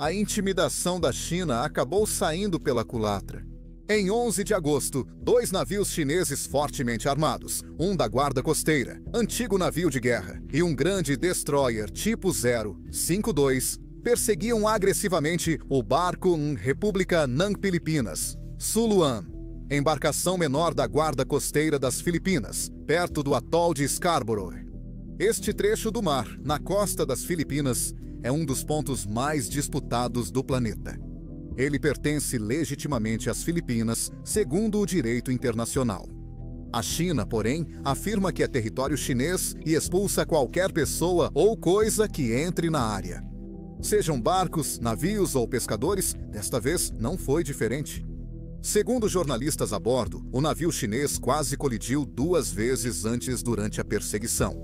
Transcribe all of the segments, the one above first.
A intimidação da China acabou saindo pela culatra. Em 11 de agosto, 2 navios chineses fortemente armados, um da Guarda Costeira, antigo navio de guerra, e um grande destroyer tipo 052, perseguiam agressivamente o barco República Nang Filipinas, Suluan, embarcação menor da Guarda Costeira das Filipinas, perto do atol de Scarborough. Este trecho do mar, na costa das Filipinas, é um dos pontos mais disputados do planeta. Ele pertence legitimamente às Filipinas, segundo o direito internacional. A China, porém, afirma que é território chinês e expulsa qualquer pessoa ou coisa que entre na área. Sejam barcos, navios ou pescadores, desta vez não foi diferente. Segundo jornalistas a bordo, o navio chinês quase colidiu 2 vezes antes durante a perseguição.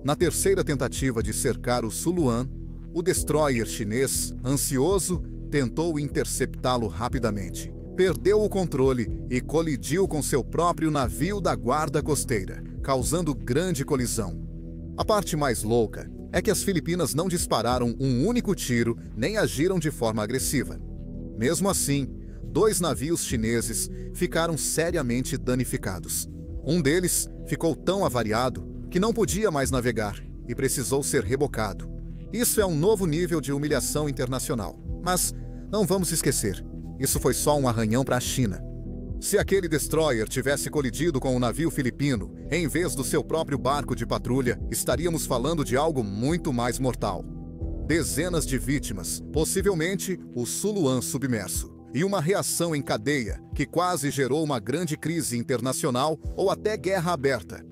Na terceira tentativa de cercar o Suluan, o destroyer chinês, ansioso, tentou interceptá-lo rapidamente. Perdeu o controle e colidiu com seu próprio navio da Guarda Costeira, causando grande colisão. A parte mais louca é que as Filipinas não dispararam um único tiro nem agiram de forma agressiva. Mesmo assim, 2 navios chineses ficaram seriamente danificados. Um deles ficou tão avariado que não podia mais navegar e precisou ser rebocado. Isso é um novo nível de humilhação internacional. Mas não vamos esquecer, isso foi só um arranhão para a China. Se aquele destroyer tivesse colidido com um navio filipino, em vez do seu próprio barco de patrulha, estaríamos falando de algo muito mais mortal. Dezenas de vítimas, possivelmente o Suluan submerso, e uma reação em cadeia que quase gerou uma grande crise internacional ou até guerra aberta.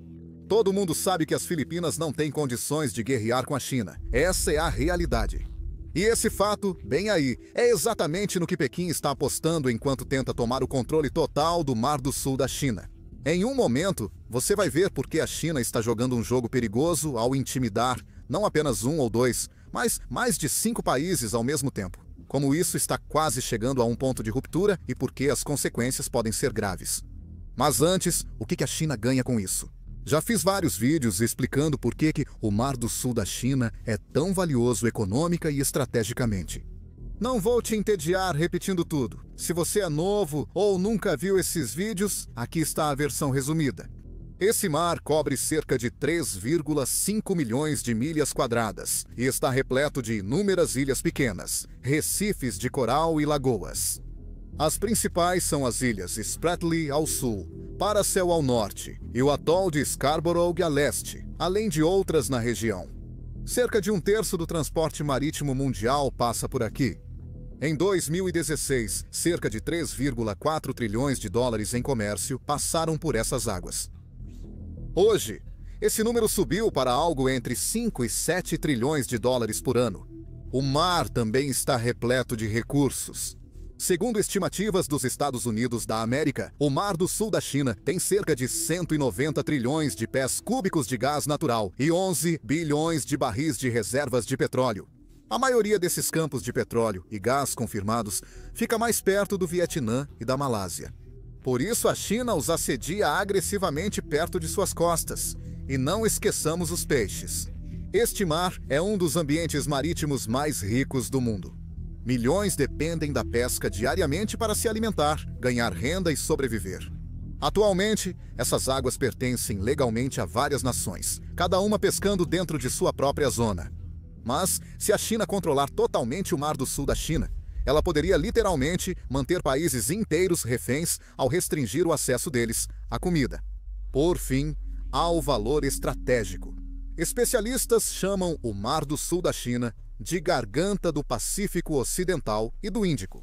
Todo mundo sabe que as Filipinas não têm condições de guerrear com a China. Essa é a realidade. E esse fato, bem aí, é exatamente no que Pequim está apostando enquanto tenta tomar o controle total do Mar do Sul da China. Em um momento, você vai ver por que a China está jogando um jogo perigoso ao intimidar não apenas 1 ou 2, mas mais de 5 países ao mesmo tempo. Como isso está quase chegando a um ponto de ruptura e por que as consequências podem ser graves. Mas antes, o que a China ganha com isso? Já fiz vários vídeos explicando por que o Mar do Sul da China é tão valioso econômica e estrategicamente. Não vou te entediar repetindo tudo. Se você é novo ou nunca viu esses vídeos, aqui está a versão resumida. Esse mar cobre cerca de 3,5 milhões de milhas quadradas e está repleto de inúmeras ilhas pequenas, recifes de coral e lagoas. As principais são as ilhas Spratly ao sul, Paracel ao norte e o atol de Scarborough a leste, além de outras na região. Cerca de 1/3 do transporte marítimo mundial passa por aqui. Em 2016, cerca de 3,4 trilhões de dólares em comércio passaram por essas águas. Hoje, esse número subiu para algo entre 5 e 7 trilhões de dólares por ano. O mar também está repleto de recursos. Segundo estimativas dos Estados Unidos da América, o Mar do Sul da China tem cerca de 190 trilhões de pés cúbicos de gás natural e 11 bilhões de barris de reservas de petróleo. A maioria desses campos de petróleo e gás confirmados fica mais perto do Vietnã e da Malásia. Por isso a China os assedia agressivamente perto de suas costas. E não esqueçamos os peixes. Este mar é um dos ambientes marítimos mais ricos do mundo. Milhões dependem da pesca diariamente para se alimentar, ganhar renda e sobreviver. Atualmente, essas águas pertencem legalmente a várias nações, cada uma pescando dentro de sua própria zona. Mas, se a China controlar totalmente o Mar do Sul da China, ela poderia literalmente manter países inteiros reféns ao restringir o acesso deles à comida. Por fim, há o valor estratégico. Especialistas chamam o Mar do Sul da China de Garganta do Pacífico Ocidental e do Índico.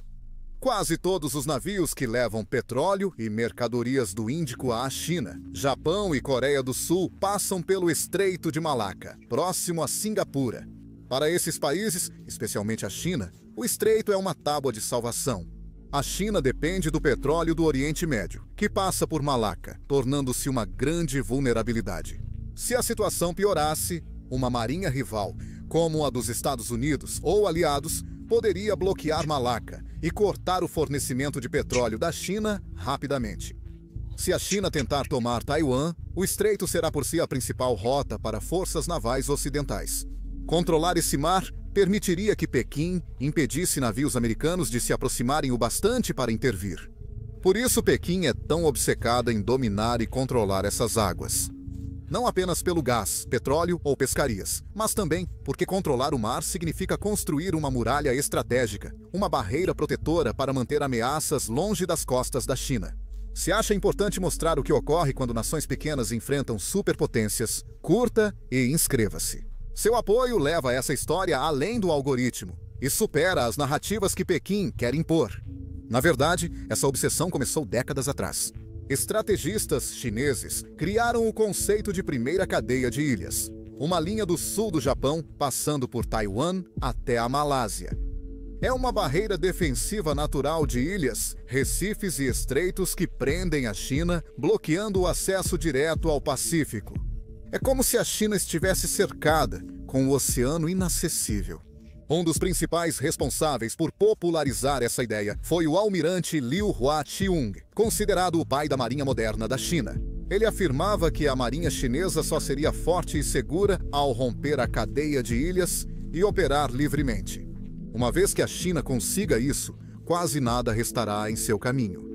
Quase todos os navios que levam petróleo e mercadorias do Índico à China, Japão e Coreia do Sul passam pelo Estreito de Malaca, próximo a Singapura. Para esses países, especialmente a China, o estreito é uma tábua de salvação. A China depende do petróleo do Oriente Médio, que passa por Malaca, tornando-se uma grande vulnerabilidade. Se a situação piorasse, uma marinha rival, como a dos Estados Unidos ou aliados, poderia bloquear Malaca e cortar o fornecimento de petróleo da China rapidamente. Se a China tentar tomar Taiwan, o estreito será por si a principal rota para forças navais ocidentais. Controlar esse mar permitiria que Pequim impedisse navios americanos de se aproximarem o bastante para intervir. Por isso Pequim é tão obcecada em dominar e controlar essas águas. Não apenas pelo gás, petróleo ou pescarias, mas também porque controlar o mar significa construir uma muralha estratégica, uma barreira protetora para manter ameaças longe das costas da China. Se acha importante mostrar o que ocorre quando nações pequenas enfrentam superpotências, curta e inscreva-se. Seu apoio leva essa história além do algoritmo e supera as narrativas que Pequim quer impor. Na verdade, essa obsessão começou décadas atrás. Estrategistas chineses criaram o conceito de primeira cadeia de ilhas, uma linha do sul do Japão passando por Taiwan até a Malásia. É uma barreira defensiva natural de ilhas, recifes e estreitos que prendem a China, bloqueando o acesso direto ao Pacífico. É como se a China estivesse cercada, com o oceano inacessível. Um dos principais responsáveis por popularizar essa ideia foi o almirante Liu Hua-chiung, considerado o pai da marinha moderna da China. Ele afirmava que a marinha chinesa só seria forte e segura ao romper a cadeia de ilhas e operar livremente. Uma vez que a China consiga isso, quase nada restará em seu caminho.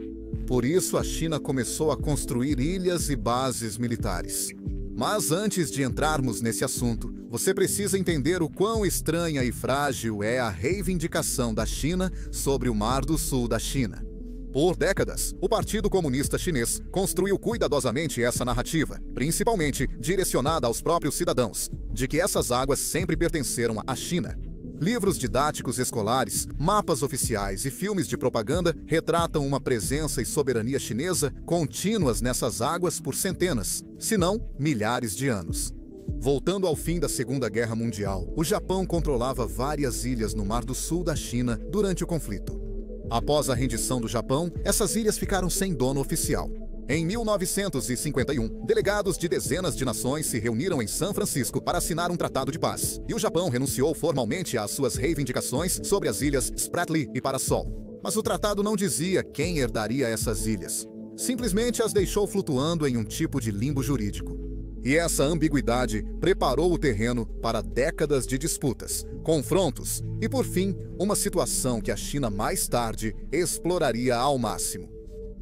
Por isso, a China começou a construir ilhas e bases militares. Mas antes de entrarmos nesse assunto, você precisa entender o quão estranha e frágil é a reivindicação da China sobre o Mar do Sul da China. Por décadas, o Partido Comunista Chinês construiu cuidadosamente essa narrativa, principalmente direcionada aos próprios cidadãos, de que essas águas sempre pertenceram à China. Livros didáticos escolares, mapas oficiais e filmes de propaganda retratam uma presença e soberania chinesa contínuas nessas águas por centenas, se não milhares de anos. Voltando ao fim da Segunda Guerra Mundial, o Japão controlava várias ilhas no Mar do Sul da China durante o conflito. Após a rendição do Japão, essas ilhas ficaram sem dono oficial. Em 1951, delegados de dezenas de nações se reuniram em São Francisco para assinar um tratado de paz, e o Japão renunciou formalmente às suas reivindicações sobre as ilhas Spratly e Parasol. Mas o tratado não dizia quem herdaria essas ilhas. Simplesmente as deixou flutuando em um tipo de limbo jurídico. E essa ambiguidade preparou o terreno para décadas de disputas, confrontos e, por fim, uma situação que a China mais tarde exploraria ao máximo.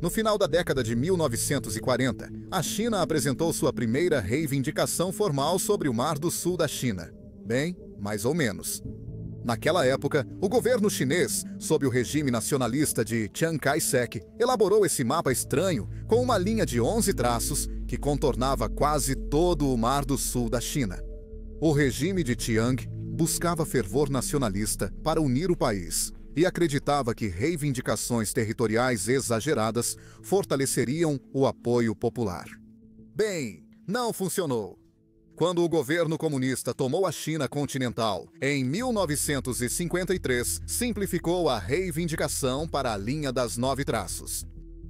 No final da década de 1940, a China apresentou sua primeira reivindicação formal sobre o Mar do Sul da China. Bem, mais ou menos. Naquela época, o governo chinês, sob o regime nacionalista de Chiang Kai-shek, elaborou esse mapa estranho com uma linha de 11 traços que contornava quase todo o Mar do Sul da China. O regime de Chiang buscava fervor nacionalista para unir o país e acreditava que reivindicações territoriais exageradas fortaleceriam o apoio popular. Bem, não funcionou. Quando o governo comunista tomou a China continental, em 1953, simplificou a reivindicação para a linha das 9 traços.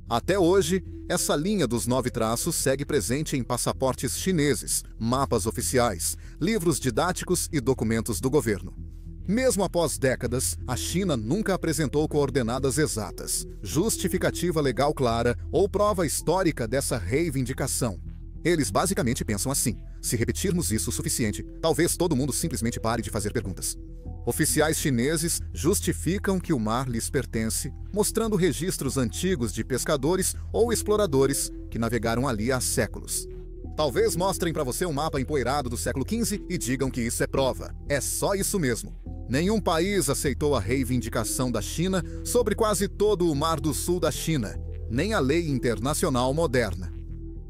Até hoje, essa linha dos 9 traços segue presente em passaportes chineses, mapas oficiais, livros didáticos e documentos do governo. Mesmo após décadas, a China nunca apresentou coordenadas exatas, justificativa legal clara ou prova histórica dessa reivindicação. Eles basicamente pensam assim: se repetirmos isso o suficiente, talvez todo mundo simplesmente pare de fazer perguntas. Oficiais chineses justificam que o mar lhes pertence, mostrando registros antigos de pescadores ou exploradores que navegaram ali há séculos. Talvez mostrem para você um mapa empoeirado do século XV e digam que isso é prova. É só isso mesmo. Nenhum país aceitou a reivindicação da China sobre quase todo o Mar do Sul da China, nem a lei internacional moderna.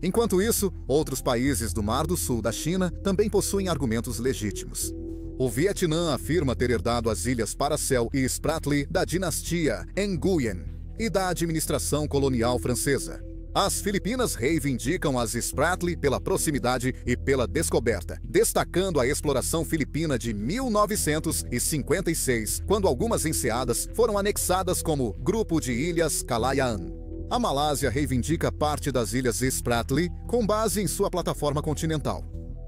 Enquanto isso, outros países do Mar do Sul da China também possuem argumentos legítimos. O Vietnã afirma ter herdado as ilhas Paracel e Spratly da dinastia Nguyen e da administração colonial francesa. As Filipinas reivindicam as Spratly pela proximidade e pela descoberta, destacando a exploração filipina de 1956, quando algumas enseadas foram anexadas como Grupo de Ilhas Kalayaan. A Malásia reivindica parte das ilhas Spratly com base em sua plataforma continental.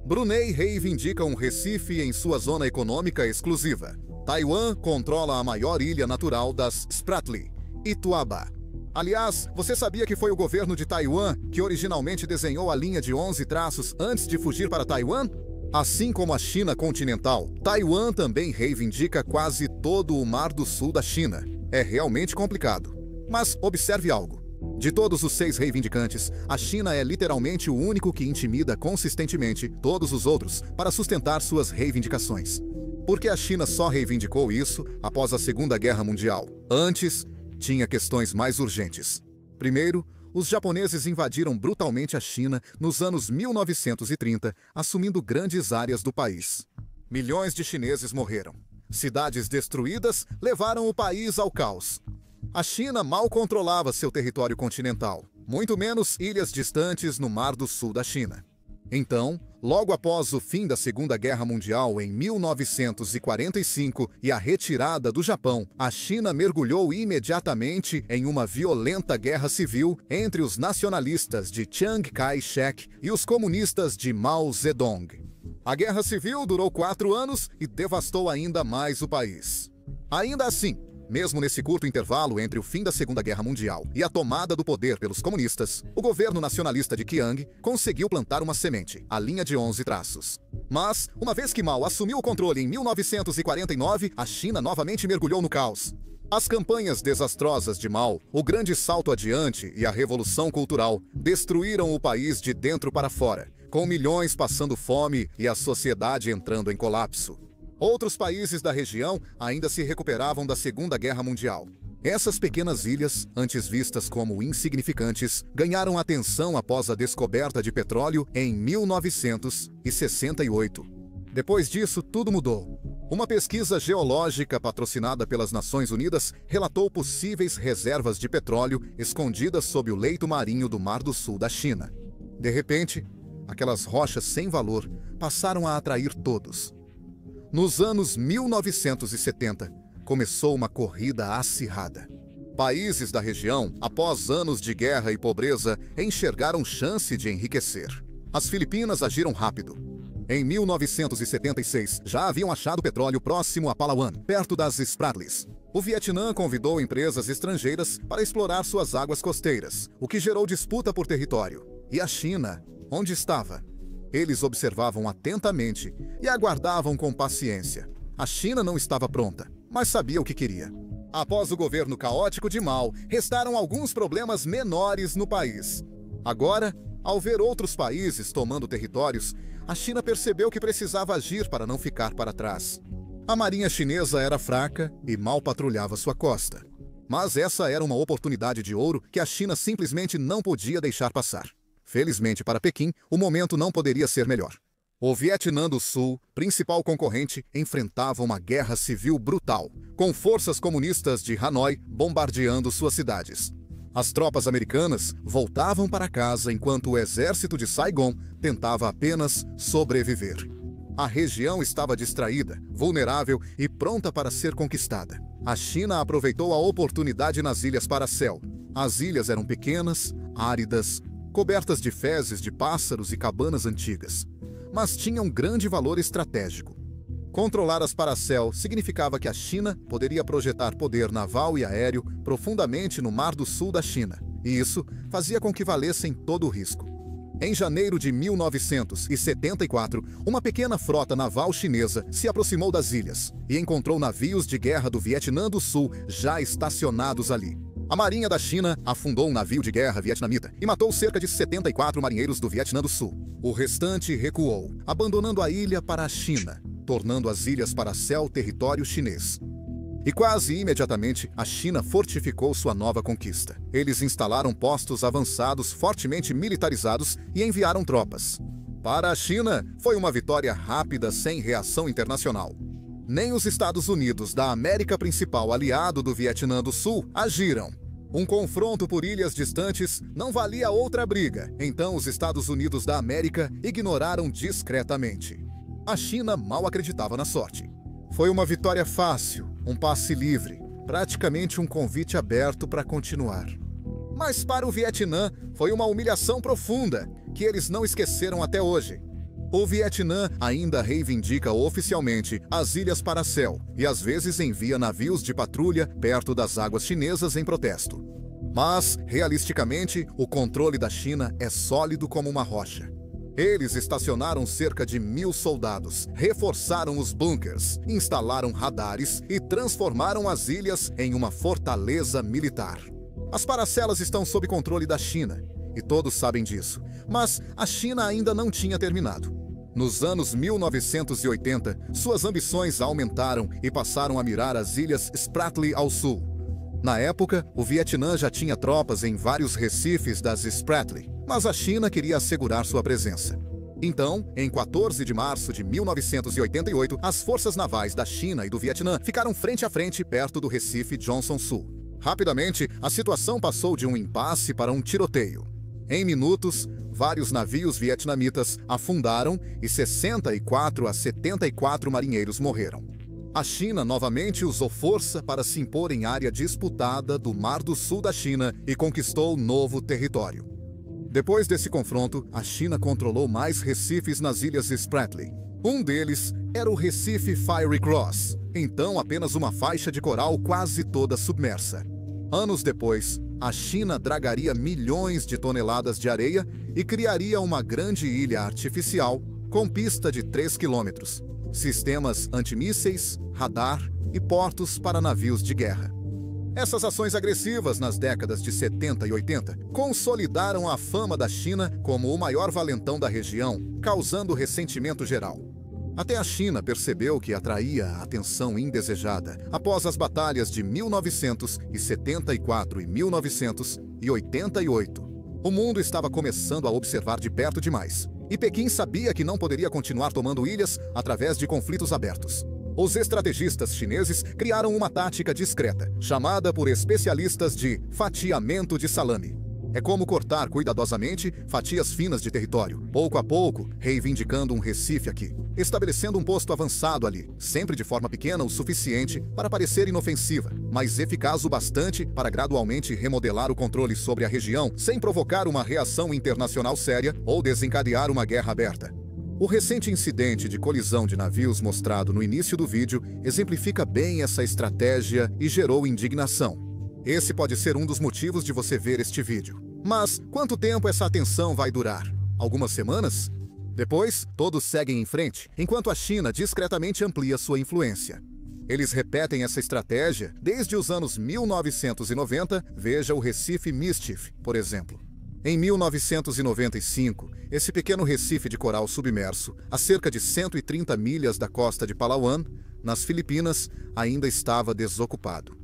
Brunei reivindica um recife em sua zona econômica exclusiva. Taiwan controla a maior ilha natural das Spratly, Ituaba. Aliás, você sabia que foi o governo de Taiwan que originalmente desenhou a linha de 11 traços antes de fugir para Taiwan? Assim como a China continental, Taiwan também reivindica quase todo o Mar do Sul da China. É realmente complicado. Mas observe algo. De todos os 6 reivindicantes, a China é literalmente o único que intimida consistentemente todos os outros para sustentar suas reivindicações. Porque a China só reivindicou isso após a Segunda Guerra Mundial. Antes, tinha questões mais urgentes. Primeiro, os japoneses invadiram brutalmente a China nos anos 1930, assumindo grandes áreas do país. Milhões de chineses morreram. Cidades destruídas levaram o país ao caos. A China mal controlava seu território continental, muito menos ilhas distantes no Mar do Sul da China. Então, logo após o fim da Segunda Guerra Mundial em 1945 e a retirada do Japão, a China mergulhou imediatamente em uma violenta guerra civil entre os nacionalistas de Chiang Kai-shek e os comunistas de Mao Zedong. A guerra civil durou 4 anos e devastou ainda mais o país. Ainda assim, mesmo nesse curto intervalo entre o fim da Segunda Guerra Mundial e a tomada do poder pelos comunistas, o governo nacionalista de Chiang conseguiu plantar uma semente, a linha de 11 traços. Mas, uma vez que Mao assumiu o controle em 1949, a China novamente mergulhou no caos. As campanhas desastrosas de Mao, o grande salto adiante e a revolução cultural destruíram o país de dentro para fora, com milhões passando fome e a sociedade entrando em colapso. Outros países da região ainda se recuperavam da Segunda Guerra Mundial. Essas pequenas ilhas, antes vistas como insignificantes, ganharam atenção após a descoberta de petróleo em 1968. Depois disso, tudo mudou. Uma pesquisa geológica patrocinada pelas Nações Unidas relatou possíveis reservas de petróleo escondidas sob o leito marinho do Mar do Sul da China. De repente, aquelas rochas sem valor passaram a atrair todos. Nos anos 1970, começou uma corrida acirrada. Países da região, após anos de guerra e pobreza, enxergaram chance de enriquecer. As Filipinas agiram rápido. Em 1976, já haviam achado petróleo próximo a Palawan, perto das Spratleys. O Vietnã convidou empresas estrangeiras para explorar suas águas costeiras, o que gerou disputa por território. E a China, onde estava? Eles observavam atentamente e aguardavam com paciência. A China não estava pronta, mas sabia o que queria. Após o governo caótico de Mao, restaram alguns problemas menores no país. Agora, ao ver outros países tomando territórios, a China percebeu que precisava agir para não ficar para trás. A marinha chinesa era fraca e mal patrulhava sua costa. Mas essa era uma oportunidade de ouro que a China simplesmente não podia deixar passar. Felizmente para Pequim, o momento não poderia ser melhor. O Vietnã do Sul, principal concorrente, enfrentava uma guerra civil brutal, com forças comunistas de Hanoi bombardeando suas cidades. As tropas americanas voltavam para casa enquanto o exército de Saigon tentava apenas sobreviver. A região estava distraída, vulnerável e pronta para ser conquistada. A China aproveitou a oportunidade nas Ilhas Paracel. As ilhas eram pequenas, áridas, cobertas de fezes de pássaros e cabanas antigas, mas tinham grande valor estratégico. Controlar as Paracel significava que a China poderia projetar poder naval e aéreo profundamente no Mar do Sul da China, e isso fazia com que valessem todo o risco. Em janeiro de 1974, uma pequena frota naval chinesa se aproximou das ilhas e encontrou navios de guerra do Vietnã do Sul já estacionados ali. A Marinha da China afundou um navio de guerra vietnamita e matou cerca de 74 marinheiros do Vietnã do Sul. O restante recuou, abandonando a ilha para a China, tornando as Ilhas Paracel território chinês. E quase imediatamente, a China fortificou sua nova conquista. Eles instalaram postos avançados fortemente militarizados e enviaram tropas. Para a China, foi uma vitória rápida sem reação internacional. Nem os Estados Unidos, da América principal aliado do Vietnã do Sul, agiram. Um confronto por ilhas distantes não valia outra briga, então os Estados Unidos da América ignoraram discretamente. A China mal acreditava na sorte. Foi uma vitória fácil, um passe livre, praticamente um convite aberto para continuar. Mas para o Vietnã, foi uma humilhação profunda, que eles não esqueceram até hoje. O Vietnã ainda reivindica oficialmente as Ilhas Paracel e às vezes envia navios de patrulha perto das águas chinesas em protesto. Mas, realisticamente, o controle da China é sólido como uma rocha. Eles estacionaram cerca de 1.000 soldados, reforçaram os bunkers, instalaram radares e transformaram as ilhas em uma fortaleza militar. As paracelas estão sob controle da China, e todos sabem disso, mas a China ainda não tinha terminado. Nos anos 1980, suas ambições aumentaram e passaram a mirar as ilhas Spratly ao sul. Na época, o Vietnã já tinha tropas em vários recifes das Spratly, mas a China queria assegurar sua presença. Então, em 14 de março de 1988, as forças navais da China e do Vietnã ficaram frente a frente perto do Recife Johnson Sul. Rapidamente, a situação passou de um impasse para um tiroteio. Em minutos, vários navios vietnamitas afundaram e 64 a 74 marinheiros morreram. A China novamente usou força para se impor em área disputada do Mar do Sul da China e conquistou novo território. Depois desse confronto, a China controlou mais recifes nas ilhas Spratly. Um deles era o Recife Fiery Cross, então apenas uma faixa de coral quase toda submersa. Anos depois, a China dragaria milhões de toneladas de areia e criaria uma grande ilha artificial com pista de 3 quilômetros, sistemas antimísseis, radar e portos para navios de guerra. Essas ações agressivas nas décadas de 70 e 80 consolidaram a fama da China como o maior valentão da região, causando ressentimento geral. Até a China percebeu que atraía a atenção indesejada após as batalhas de 1974 e 1988. O mundo estava começando a observar de perto demais, e Pequim sabia que não poderia continuar tomando ilhas através de conflitos abertos. Os estrategistas chineses criaram uma tática discreta, chamada por especialistas de fatiamento de salame. É como cortar cuidadosamente fatias finas de território, pouco a pouco, reivindicando um recife aqui, estabelecendo um posto avançado ali, sempre de forma pequena o suficiente para parecer inofensiva, mas eficaz o bastante para gradualmente remodelar o controle sobre a região sem provocar uma reação internacional séria ou desencadear uma guerra aberta. O recente incidente de colisão de navios mostrado no início do vídeo exemplifica bem essa estratégia e gerou indignação. Esse pode ser um dos motivos de você ver este vídeo. Mas quanto tempo essa atenção vai durar? Algumas semanas? Depois, todos seguem em frente, enquanto a China discretamente amplia sua influência. Eles repetem essa estratégia desde os anos 1990, veja o Recife Mischief, por exemplo. Em 1995, esse pequeno recife de coral submerso, a cerca de 130 milhas da costa de Palawan, nas Filipinas, ainda estava desocupado.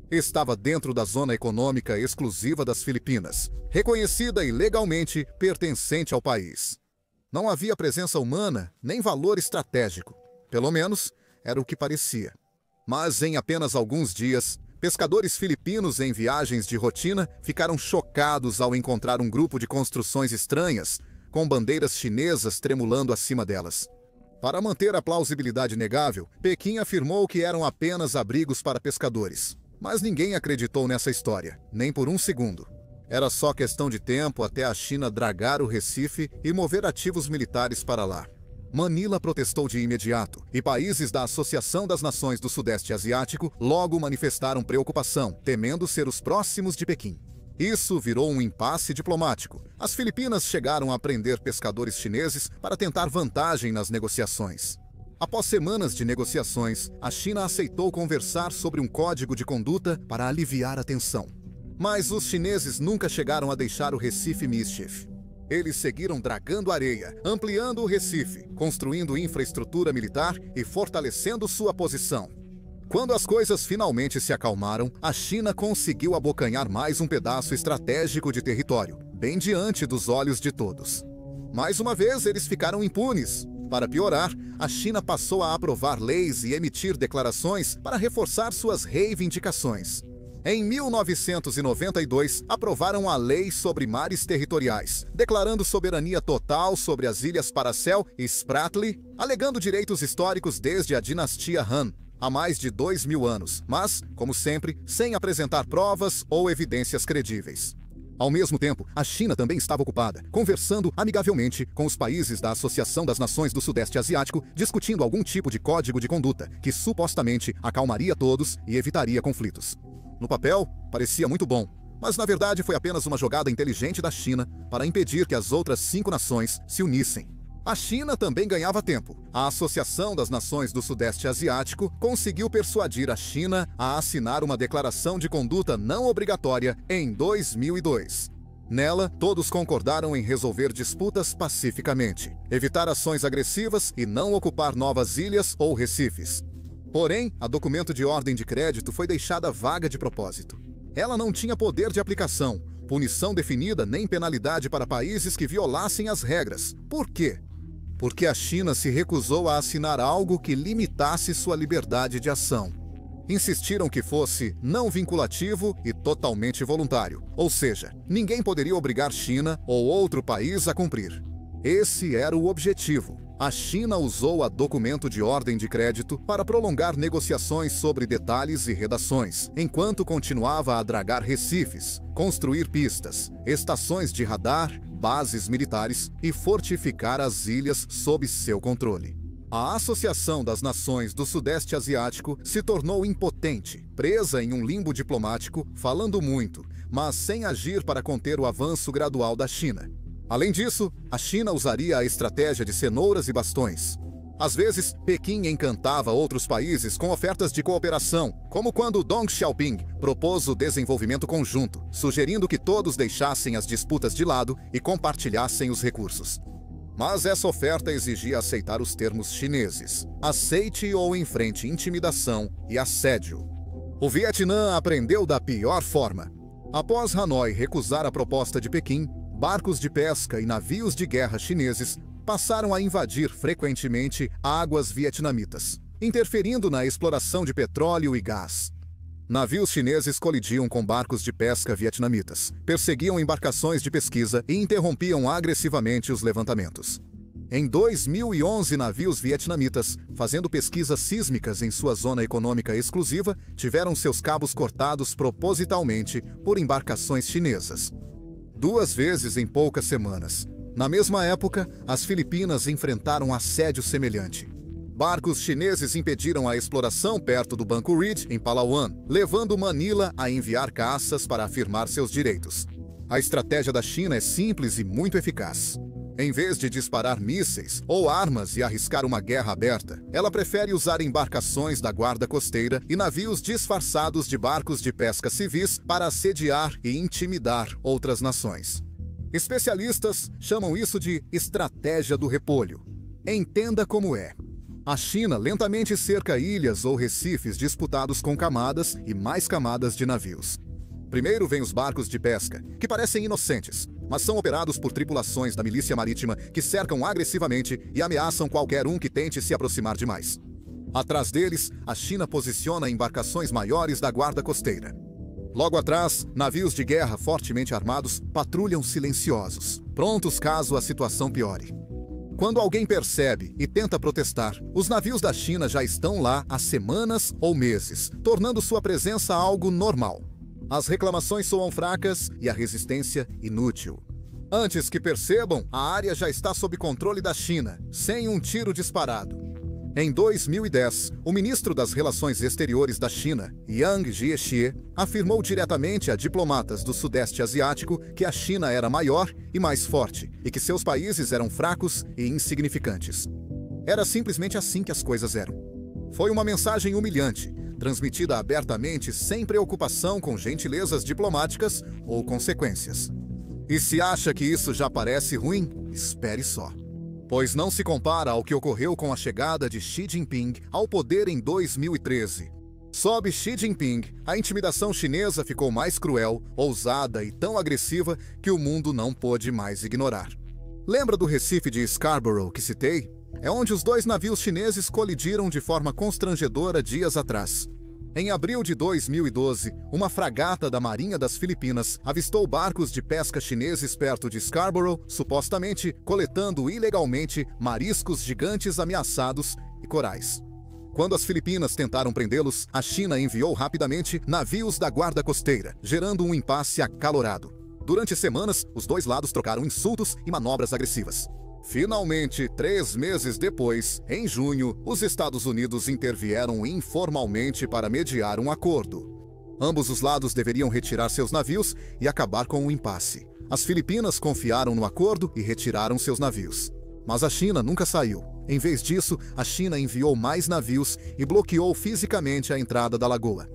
Estava dentro da zona econômica exclusiva das Filipinas, reconhecida e legalmente pertencente ao país. Não havia presença humana nem valor estratégico, pelo menos era o que parecia. Mas em apenas alguns dias, pescadores filipinos em viagens de rotina ficaram chocados ao encontrar um grupo de construções estranhas, com bandeiras chinesas tremulando acima delas. Para manter a plausibilidade negável, Pequim afirmou que eram apenas abrigos para pescadores. Mas ninguém acreditou nessa história, nem por um segundo. Era só questão de tempo até a China dragar o Recife e mover ativos militares para lá. Manila protestou de imediato, e países da Associação das Nações do Sudeste Asiático logo manifestaram preocupação, temendo ser os próximos de Pequim. Isso virou um impasse diplomático. As Filipinas chegaram a prender pescadores chineses para tentar vantagem nas negociações. Após semanas de negociações, a China aceitou conversar sobre um código de conduta para aliviar a tensão. Mas os chineses nunca chegaram a deixar o Recife Mischief. Eles seguiram dragando areia, ampliando o Recife, construindo infraestrutura militar e fortalecendo sua posição. Quando as coisas finalmente se acalmaram, a China conseguiu abocanhar mais um pedaço estratégico de território, bem diante dos olhos de todos. Mais uma vez, eles ficaram impunes. Para piorar, a China passou a aprovar leis e emitir declarações para reforçar suas reivindicações. Em 1992, aprovaram a Lei sobre Mares Territoriais, declarando soberania total sobre as ilhas Paracel e Spratly, alegando direitos históricos desde a dinastia Han, há mais de 2.000 anos, mas, como sempre, sem apresentar provas ou evidências credíveis. Ao mesmo tempo, a China também estava ocupada, conversando amigavelmente com os países da Associação das Nações do Sudeste Asiático, discutindo algum tipo de código de conduta que supostamente acalmaria todos e evitaria conflitos. No papel, parecia muito bom, Mas na verdade foi apenas uma jogada inteligente da China para impedir que as outras 5 nações se unissem. A China também ganhava tempo. A Associação das Nações do Sudeste Asiático conseguiu persuadir a China a assinar uma declaração de conduta não obrigatória em 2002. Nela, todos concordaram em resolver disputas pacificamente, evitar ações agressivas e não ocupar novas ilhas ou recifes. Porém, a documento de ordem de crédito foi deixada vaga de propósito. Ela não tinha poder de aplicação, punição definida nem penalidade para países que violassem as regras. Por quê? Porque a China se recusou a assinar algo que limitasse sua liberdade de ação. Insistiram que fosse não vinculativo e totalmente voluntário, ou seja, ninguém poderia obrigar China ou outro país a cumprir. Esse era o objetivo. A China usou a documento de ordem de crédito para prolongar negociações sobre detalhes e redações, enquanto continuava a dragar recifes, construir pistas, estações de radar, bases militares e fortificar as ilhas sob seu controle. A Associação das Nações do Sudeste Asiático se tornou impotente, presa em um limbo diplomático, falando muito, mas sem agir para conter o avanço gradual da China. Além disso, a China usaria a estratégia de cenouras e bastões. Às vezes, Pequim encantava outros países com ofertas de cooperação, como quando Deng Xiaoping propôs o desenvolvimento conjunto, sugerindo que todos deixassem as disputas de lado e compartilhassem os recursos. Mas essa oferta exigia aceitar os termos chineses: aceite ou enfrente intimidação e assédio. O Vietnã aprendeu da pior forma. Após Hanoi recusar a proposta de Pequim, barcos de pesca e navios de guerra chineses passaram a invadir frequentemente águas vietnamitas, interferindo na exploração de petróleo e gás. Navios chineses colidiam com barcos de pesca vietnamitas, perseguiam embarcações de pesquisa e interrompiam agressivamente os levantamentos. Em 2011, navios vietnamitas, fazendo pesquisas sísmicas em sua zona econômica exclusiva, tiveram seus cabos cortados propositalmente por embarcações chinesas. 2 vezes em poucas semanas. Na mesma época, as Filipinas enfrentaram assédio semelhante. Barcos chineses impediram a exploração perto do Banco Reed, em Palawan, levando Manila a enviar caças para afirmar seus direitos. A estratégia da China é simples e muito eficaz. Em vez de disparar mísseis ou armas e arriscar uma guerra aberta, ela prefere usar embarcações da guarda costeira e navios disfarçados de barcos de pesca civis para assediar e intimidar outras nações. Especialistas chamam isso de estratégia do repolho. Entenda como é. A China lentamente cerca ilhas ou recifes disputados com camadas e mais camadas de navios. Primeiro vêm os barcos de pesca, que parecem inocentes, mas são operados por tripulações da milícia marítima que cercam agressivamente e ameaçam qualquer um que tente se aproximar demais. Atrás deles, a China posiciona embarcações maiores da guarda costeira. Logo atrás, navios de guerra fortemente armados patrulham silenciosos, prontos caso a situação piore. Quando alguém percebe e tenta protestar, os navios da China já estão lá há semanas ou meses, tornando sua presença algo normal. As reclamações soam fracas e a resistência inútil. Antes que percebam, a área já está sob controle da China, sem um tiro disparado. Em 2010, o ministro das Relações Exteriores da China, Yang Jiechi, afirmou diretamente a diplomatas do Sudeste Asiático que a China era maior e mais forte e que seus países eram fracos e insignificantes. Era simplesmente assim que as coisas eram. Foi uma mensagem humilhante, transmitida abertamente sem preocupação com gentilezas diplomáticas ou consequências. E se acha que isso já parece ruim, espere só. Pois não se compara ao que ocorreu com a chegada de Xi Jinping ao poder em 2013. Sob Xi Jinping, a intimidação chinesa ficou mais cruel, ousada e tão agressiva que o mundo não pôde mais ignorar. Lembra do Recife de Scarborough que citei? É onde os 2 navios chineses colidiram de forma constrangedora dias atrás. Em abril de 2012, uma fragata da Marinha das Filipinas avistou barcos de pesca chineses perto de Scarborough, supostamente coletando ilegalmente mariscos gigantes ameaçados e corais. Quando as Filipinas tentaram prendê-los, a China enviou rapidamente navios da guarda costeira, gerando um impasse acalorado. Durante semanas, os 2 lados trocaram insultos e manobras agressivas. Finalmente, 3 meses depois, em junho, os Estados Unidos intervieram informalmente para mediar um acordo. Ambos os lados deveriam retirar seus navios e acabar com o impasse. As Filipinas confiaram no acordo e retiraram seus navios. Mas a China nunca saiu. Em vez disso, a China enviou mais navios e bloqueou fisicamente a entrada da lagoa.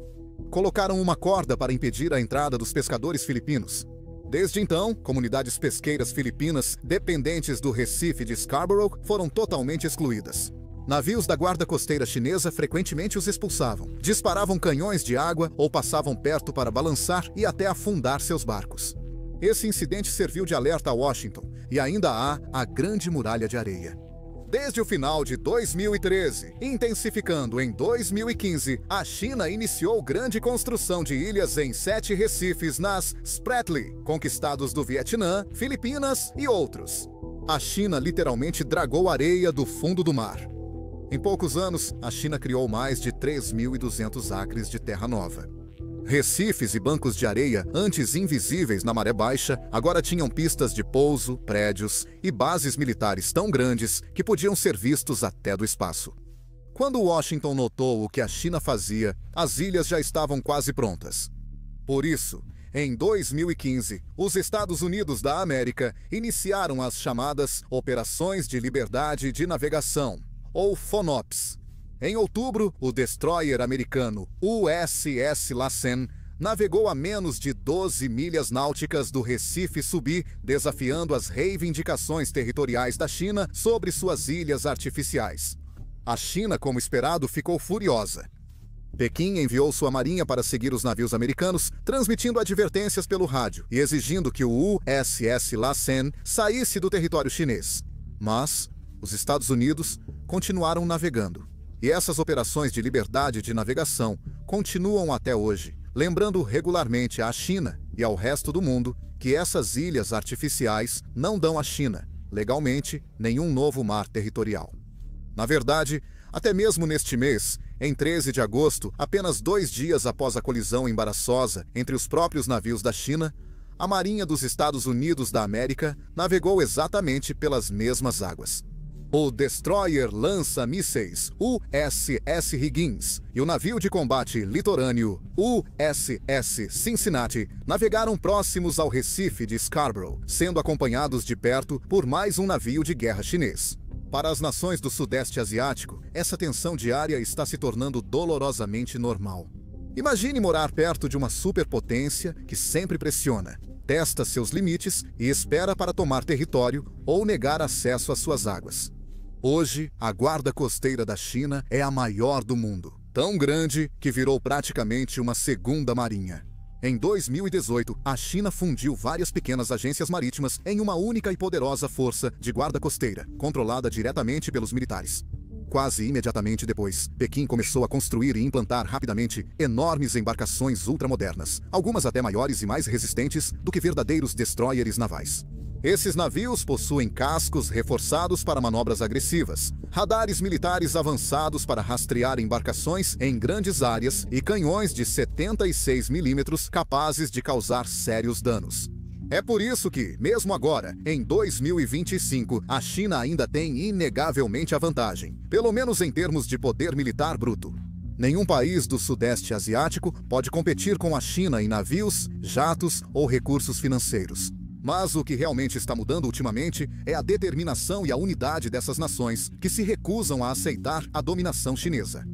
Colocaram uma corda para impedir a entrada dos pescadores filipinos. Desde então, comunidades pesqueiras filipinas dependentes do Recife de Scarborough foram totalmente excluídas. Navios da guarda costeira chinesa frequentemente os expulsavam, disparavam canhões de água ou passavam perto para balançar e até afundar seus barcos. Esse incidente serviu de alerta a Washington e ainda há a Grande Muralha de Areia. Desde o final de 2013, intensificando em 2015, a China iniciou grande construção de ilhas em 7 recifes nas Spratly, conquistados do Vietnã, Filipinas e outros. A China literalmente dragou areia do fundo do mar. Em poucos anos, a China criou mais de 3.200 acres de terra nova. Recifes e bancos de areia, antes invisíveis na maré baixa, agora tinham pistas de pouso, prédios e bases militares tão grandes que podiam ser vistos até do espaço. Quando Washington notou o que a China fazia, as ilhas já estavam quase prontas. Por isso, em 2015, os Estados Unidos da América iniciaram as chamadas Operações de Liberdade de Navegação, ou FONOPs. Em outubro, o destroyer americano USS Lassen navegou a menos de 12 milhas náuticas do Recife Subi, desafiando as reivindicações territoriais da China sobre suas ilhas artificiais. A China, como esperado, ficou furiosa. Pequim enviou sua marinha para seguir os navios americanos, transmitindo advertências pelo rádio e exigindo que o USS Lassen saísse do território chinês. Mas os Estados Unidos continuaram navegando. E essas operações de liberdade de navegação continuam até hoje, lembrando regularmente à China e ao resto do mundo que essas ilhas artificiais não dão à China, legalmente, nenhum novo mar territorial. Na verdade, até mesmo neste mês, em 13 de agosto, apenas 2 dias após a colisão embaraçosa entre os próprios navios da China, a Marinha dos Estados Unidos da América navegou exatamente pelas mesmas águas. O destroyer lança-mísseis USS Higgins e o navio de combate litorâneo USS Cincinnati navegaram próximos ao Recife de Scarborough, sendo acompanhados de perto por mais um navio de guerra chinês. Para as nações do Sudeste Asiático, essa tensão diária está se tornando dolorosamente normal. Imagine morar perto de uma superpotência que sempre pressiona, testa seus limites e espera para tomar território ou negar acesso às suas águas. Hoje, a guarda costeira da China é a maior do mundo, tão grande que virou praticamente uma segunda marinha. Em 2018, a China fundiu várias pequenas agências marítimas em uma única e poderosa força de guarda costeira, controlada diretamente pelos militares. Quase imediatamente depois, Pequim começou a construir e implantar rapidamente enormes embarcações ultramodernas, algumas até maiores e mais resistentes do que verdadeiros destroyers navais. Esses navios possuem cascos reforçados para manobras agressivas, radares militares avançados para rastrear embarcações em grandes áreas e canhões de 76 milímetros capazes de causar sérios danos. É por isso que, mesmo agora, em 2025, a China ainda tem inegavelmente a vantagem, pelo menos em termos de poder militar bruto. Nenhum país do Sudeste Asiático pode competir com a China em navios, jatos ou recursos financeiros. Mas o que realmente está mudando ultimamente é a determinação e a unidade dessas nações que se recusam a aceitar a dominação chinesa.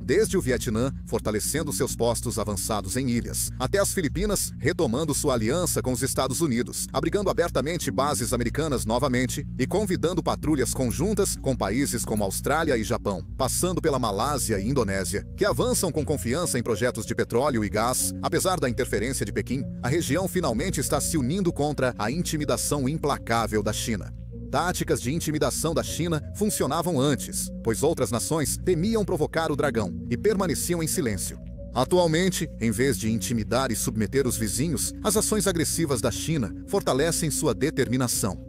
Desde o Vietnã, fortalecendo seus postos avançados em ilhas, até as Filipinas, retomando sua aliança com os Estados Unidos, abrigando abertamente bases americanas novamente e convidando patrulhas conjuntas com países como Austrália e Japão, passando pela Malásia e Indonésia, que avançam com confiança em projetos de petróleo e gás. Apesar da interferência de Pequim, a região finalmente está se unindo contra a intimidação implacável da China. Táticas de intimidação da China funcionavam antes, pois outras nações temiam provocar o dragão e permaneciam em silêncio. Atualmente, em vez de intimidar e submeter os vizinhos, as ações agressivas da China fortalecem sua determinação.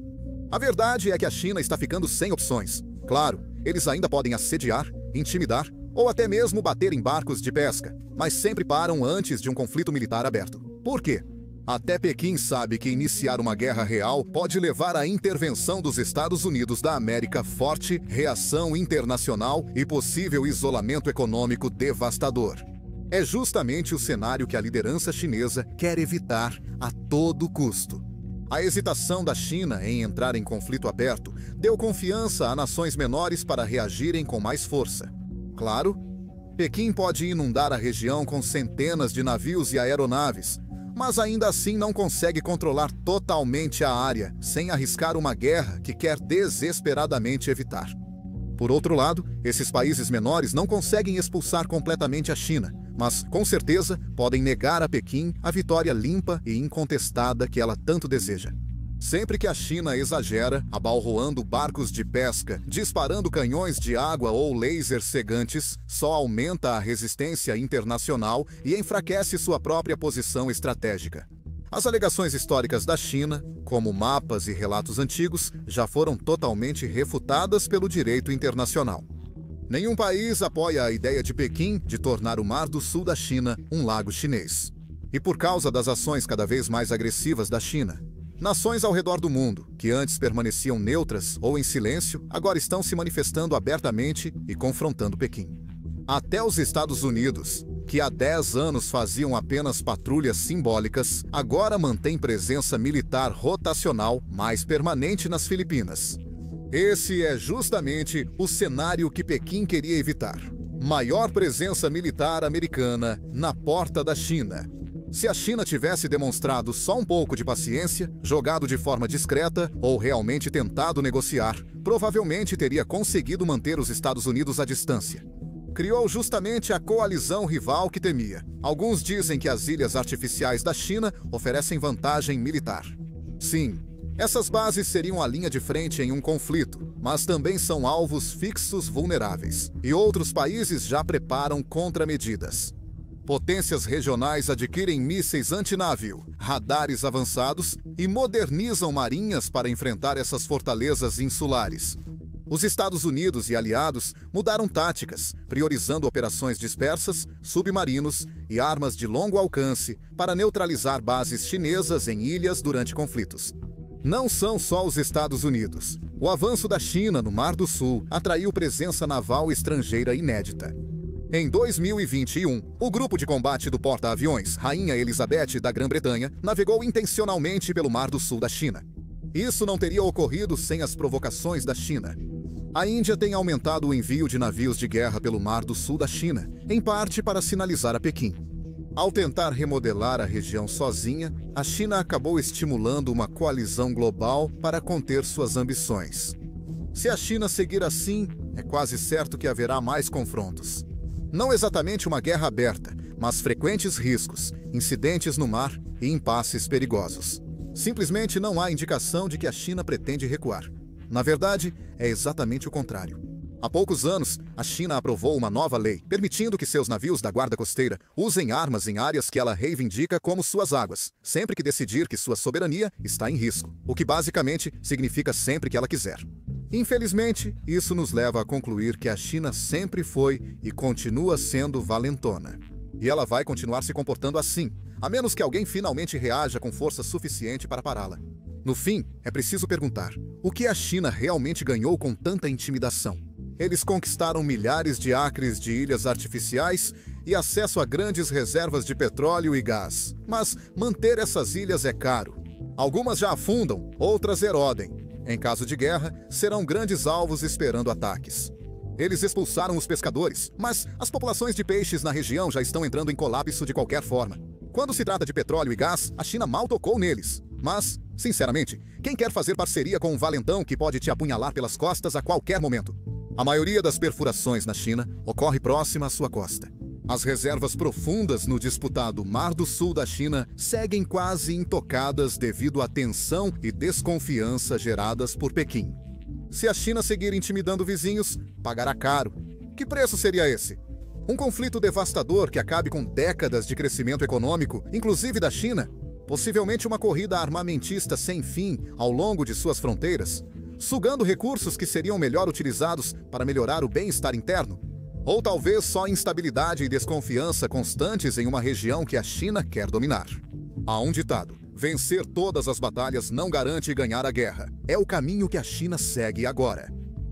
A verdade é que a China está ficando sem opções. Claro, eles ainda podem assediar, intimidar ou até mesmo bater em barcos de pesca, mas sempre param antes de um conflito militar aberto. Por quê? Até Pequim sabe que iniciar uma guerra real pode levar à intervenção dos Estados Unidos da América, forte reação internacional e possível isolamento econômico devastador. É justamente o cenário que a liderança chinesa quer evitar a todo custo. A hesitação da China em entrar em conflito aberto deu confiança a nações menores para reagirem com mais força. Claro, Pequim pode inundar a região com centenas de navios e aeronaves, mas ainda assim não consegue controlar totalmente a área, sem arriscar uma guerra que quer desesperadamente evitar. Por outro lado, esses países menores não conseguem expulsar completamente a China, mas, com certeza, podem negar a Pequim a vitória limpa e incontestada que ela tanto deseja. Sempre que a China exagera, abalroando barcos de pesca, disparando canhões de água ou lasers cegantes, só aumenta a resistência internacional e enfraquece sua própria posição estratégica. As alegações históricas da China, como mapas e relatos antigos, já foram totalmente refutadas pelo direito internacional. Nenhum país apoia a ideia de Pequim de tornar o Mar do Sul da China um lago chinês. E por causa das ações cada vez mais agressivas da China, nações ao redor do mundo, que antes permaneciam neutras ou em silêncio, agora estão se manifestando abertamente e confrontando Pequim. Até os Estados Unidos, que há 10 anos faziam apenas patrulhas simbólicas, agora mantém presença militar rotacional mais permanente nas Filipinas. Esse é justamente o cenário que Pequim queria evitar. Maior presença militar americana na porta da China. Se a China tivesse demonstrado só um pouco de paciência, jogado de forma discreta ou realmente tentado negociar, provavelmente teria conseguido manter os Estados Unidos à distância. Criou justamente a coalizão rival que temia. Alguns dizem que as ilhas artificiais da China oferecem vantagem militar. Sim, essas bases seriam a linha de frente em um conflito, mas também são alvos fixos vulneráveis, e outros países já preparam contramedidas. Potências regionais adquirem mísseis antinavio, radares avançados e modernizam marinhas para enfrentar essas fortalezas insulares. Os Estados Unidos e aliados mudaram táticas, priorizando operações dispersas, submarinos e armas de longo alcance para neutralizar bases chinesas em ilhas durante conflitos. Não são só os Estados Unidos. O avanço da China no Mar do Sul atraiu presença naval estrangeira inédita. Em 2021, o grupo de combate do porta-aviões Rainha Elizabeth da Grã-Bretanha navegou intencionalmente pelo Mar do Sul da China. Isso não teria ocorrido sem as provocações da China. A Índia tem aumentado o envio de navios de guerra pelo Mar do Sul da China, em parte para sinalizar a Pequim. Ao tentar remodelar a região sozinha, a China acabou estimulando uma coalizão global para conter suas ambições. Se a China seguir assim, é quase certo que haverá mais confrontos. Não exatamente uma guerra aberta, mas frequentes riscos, incidentes no mar e impasses perigosos. Simplesmente não há indicação de que a China pretende recuar. Na verdade, é exatamente o contrário. Há poucos anos, a China aprovou uma nova lei, permitindo que seus navios da guarda costeira usem armas em áreas que ela reivindica como suas águas, sempre que decidir que sua soberania está em risco, o que basicamente significa sempre que ela quiser. Infelizmente, isso nos leva a concluir que a China sempre foi e continua sendo valentona. E ela vai continuar se comportando assim, a menos que alguém finalmente reaja com força suficiente para pará-la. No fim, é preciso perguntar: o que a China realmente ganhou com tanta intimidação? Eles conquistaram milhares de acres de ilhas artificiais e acesso a grandes reservas de petróleo e gás. Mas manter essas ilhas é caro. Algumas já afundam, outras erodem. Em caso de guerra, serão grandes alvos esperando ataques. Eles expulsaram os pescadores, mas as populações de peixes na região já estão entrando em colapso de qualquer forma. Quando se trata de petróleo e gás, a China mal tocou neles. Mas, sinceramente, quem quer fazer parceria com um valentão que pode te apunhalar pelas costas a qualquer momento? A maioria das perfurações na China ocorre próxima à sua costa. As reservas profundas no disputado Mar do Sul da China seguem quase intocadas devido à tensão e desconfiança geradas por Pequim. Se a China seguir intimidando vizinhos, pagará caro. Que preço seria esse? Um conflito devastador que acabe com décadas de crescimento econômico, inclusive da China? Possivelmente uma corrida armamentista sem fim ao longo de suas fronteiras, sugando recursos que seriam melhor utilizados para melhorar o bem-estar interno? Ou talvez só instabilidade e desconfiança constantes em uma região que a China quer dominar. Há um ditado: vencer todas as batalhas não garante ganhar a guerra. É o caminho que a China segue agora.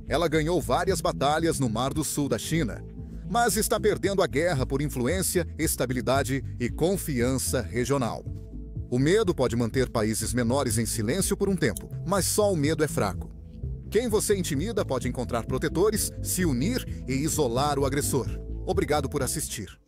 Ela ganhou várias batalhas no Mar do Sul da China. mas está perdendo a guerra por influência, estabilidade e confiança regional. O medo pode manter países menores em silêncio por um tempo, mas só o medo é fraco. Quem você intimida pode encontrar protetores, se unir e isolar o agressor. Obrigado por assistir.